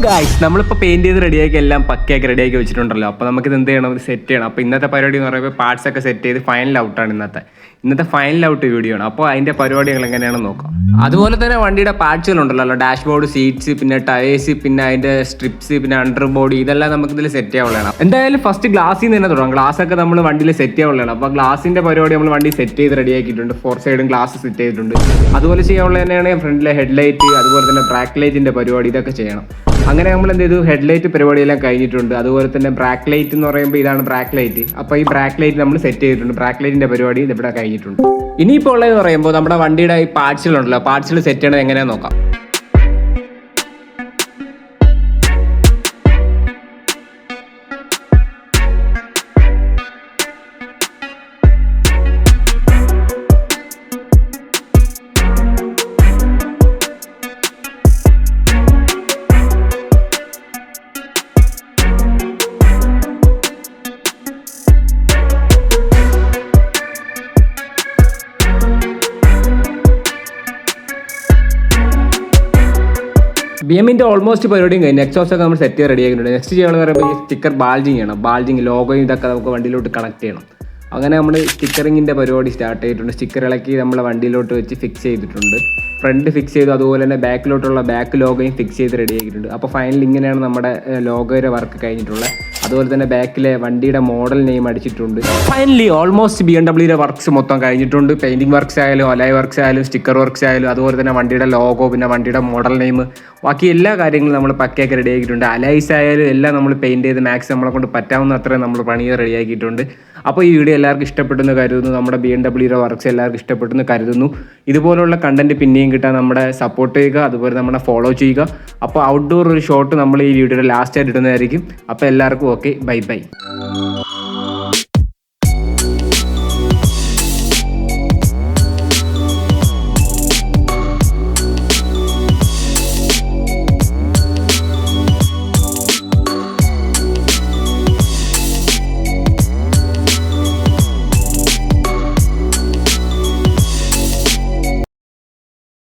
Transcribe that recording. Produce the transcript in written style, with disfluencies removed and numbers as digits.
Guys നമ്മളിപ്പോൾ paint ചെയ്ത് റെഡിയാക്കി എല്ലാം പക്കയാക്കി റെഡിയാക്കി വെച്ചിട്ടുണ്ടല്ലോ. അപ്പോൾ നമുക്കിത് എന്ത് ചെയ്യണം, ഇത് സെറ്റ് ചെയ്യണം. അപ്പോൾ ഇന്നത്തെ പരിപാടി എന്ന് പറയുമ്പോൾ പാർട്സ് ഒക്കെ സെറ്റ് ചെയ്ത് ഫൈനൽ ഔട്ടാണ് ഇന്നത്തെ ഫൈനൽ ഔട്ട് വീഡിയോ ആണ്. അപ്പോൾ അതിൻ്റെ പരിപാടികൾ എങ്ങനെയാണെന്ന് നോക്കാം. അതുപോലെ തന്നെ വണ്ടിയുടെ പാർട്സുകളുണ്ടല്ലോ, ഡാഷ്ബോർഡ്, സീറ്റ്സ്, പിന്നെ ടയേഴ്സ്, പിന്നെ അതിൻ്റെ സ്ട്രിപ്സ്, പിന്നെ അണ്ടർ ബോഡി, ഇതെല്ലാം നമുക്കിതിൽ സെറ്റ് ചെയ്യാനുള്ളതാണ്. എന്തായാലും ഫസ്റ്റ് ഗ്ലാസ്സിൽ നിന്ന് തന്നെ തുടങ്ങാം. ഗ്ലാസ് ഒക്കെ നമ്മൾ വണ്ടിയിൽ സെറ്റ് ചെയ്യാനുള്ളതാണ്. അപ്പോൾ ഗ്ലാസിൻ്റെ പരിപാടി നമ്മൾ വണ്ടി സെറ്റ് ചെയ്ത് റെഡിയാക്കിയിട്ടുണ്ട്. 4 സൈഡും ഗ്ലാസ് സെറ്റ് ചെയ്തിട്ടുണ്ട്. അതുപോലെ ചെയ്യാനുള്ള തന്നെയാണ് ഫ്രണ്ടിലെ ഹെഡ്ലൈറ്റ്, അതുപോലെ തന്നെ ബ്രാക്ക് ലൈറ്റിൻ്റെ പരിപാടി, ഇതൊക്കെ ചെയ്യണം. അങ്ങനെ നമ്മൾ എന്ത് ചെയ്തു, ഹെഡ്ലൈറ്റ് പരിപാടിയെല്ലാം കഴിഞ്ഞിട്ടുണ്ട്. അതുപോലെ തന്നെ ബ്രാക്ക് ലൈറ്റ് എന്ന് പറയുമ്പോൾ ഇതാണ് ബ്രാക്ക് ലൈറ്റ്. അപ്പോൾ ഈ ബ്രാക്ക് ലൈറ്റ് നമ്മൾ സെറ്റ് ചെയ്തിട്ടുണ്ട്. ബ്രാക്ക് ലൈറ്റിൻ്റെ പരിപാടി ഇവിടെ കഴിഞ്ഞിട്ടുണ്ട്. ഇനിയിപ്പോൾ ഉള്ളതെന്ന് പറയുമ്പോൾ നമ്മുടെ വണ്ടിയുടെ ഈ പാർട്സുകളുണ്ടല്ലോ, പാർട്സുകൾ സെറ്റ് ചെയ്യണത് എങ്ങനെയാണെന്ന് നോക്കാം. BM-ന്റെ ഓൾമോസ്റ്റ് പരിപാടിയും കഴിഞ്ഞു. എക്സോസ്റ്റ് ഒക്കെ നമ്മൾ സെറ്റ് ചെയ്ത് റെഡി ആക്കിയിട്ടുണ്ട്. നെക്സ്റ്റ് ചെയ്യണമെന്ന് പറയുമ്പോൾ ഈ സ്റ്റിക്കർ ബാൾജിങ് ചെയ്യണം. ബാൾജിങ് ലോഗോയും ഇതൊക്കെ നമുക്ക് വണ്ടിയിലോട്ട് കണക്ട് ചെയ്യണം. അങ്ങനെ നമ്മൾ സ്റ്റിക്കറിങ്ങിൻ്റെ പരിപാടി സ്റ്റാർട്ട് ചെയ്തിട്ടുണ്ട്. സ്റ്റിക്കർ ഇളക്കി നമ്മളെ വണ്ടിയിലോട്ട് വെച്ച് ഫിക്സ് ചെയ്തിട്ടുണ്ട്. ഫ്രണ്ട് ഫിക്സ് ചെയ്തു, അതുപോലെ തന്നെ ബാക്കിലോട്ടുള്ള ബാക്ക് ലോഗോയും ഫിക്സ് ചെയ്ത് റെഡി ആക്കിയിട്ടുണ്ട്. അപ്പോൾ ഫൈനൽ ഇങ്ങനെയാണ് നമ്മുടെ ലോഗോയുടെ വർക്ക് കഴിഞ്ഞിട്ടുള്ളത്. അതുപോലെ തന്നെ ബാക്കിലെ വണ്ടിയുടെ മോഡൽ നെയിം അടിച്ചിട്ടുണ്ട്. ഫൈനലി ഓൾമോസ്റ്റ് BMW വർക്ക്സ് മൊത്തം കഴിഞ്ഞിട്ടുണ്ട്. പെയിൻറ്റിങ് വർക്ക്സ് ആയാലും, അലോയ് വർക്ക്സ് ആയാലും, സ്റ്റിക്കർ വർക്ക്സ് ആയാലും, അതുപോലെ തന്നെ വണ്ടിയുടെ ലോഗോ, പിന്നെ വണ്ടിയുടെ മോഡൽ നെയിം, ബാക്കി എല്ലാ കാര്യങ്ങളും നമ്മൾ പക്കയൊക്കെ റെഡി ആക്കിയിട്ടുണ്ട്. അലൈസ് ആയാലും എല്ലാം നമ്മൾ പെയിൻറ്റ് ചെയ്ത് മാക്സ് നമ്മളെ കൊണ്ട് പറ്റാവുന്ന അത്രയും നമ്മൾ പണി റെഡി ആക്കിയിട്ടുണ്ട്. അപ്പോൾ ഈ വീഡിയോ എല്ലാവർക്കും ഇഷ്ടപ്പെട്ടെന്ന് കരുതുന്നു. നമ്മുടെ BMW വർക്ക്സ് എല്ലാവർക്കും ഇഷ്ടപ്പെട്ടെന്ന് കരുതുന്നു. ഇതുപോലുള്ള കണ്ടന്റ് പിന്നെയും കിട്ടാൻ നമ്മുടെ സപ്പോർട്ട് ചെയ്യുക, അതുപോലെ നമ്മളെ ഫോളോ ചെയ്യുക. അപ്പോൾ ഔട്ട്ഡോർ ഒരു ഷോട്ട് നമ്മൾ ഈ വീഡിയോയുടെ ലാസ്റ്റ് ആയിട്ട് ഇടുന്നതായിരിക്കും. അപ്പോൾ എല്ലാവർക്കും ഓക്കെ, ബൈ ബൈ.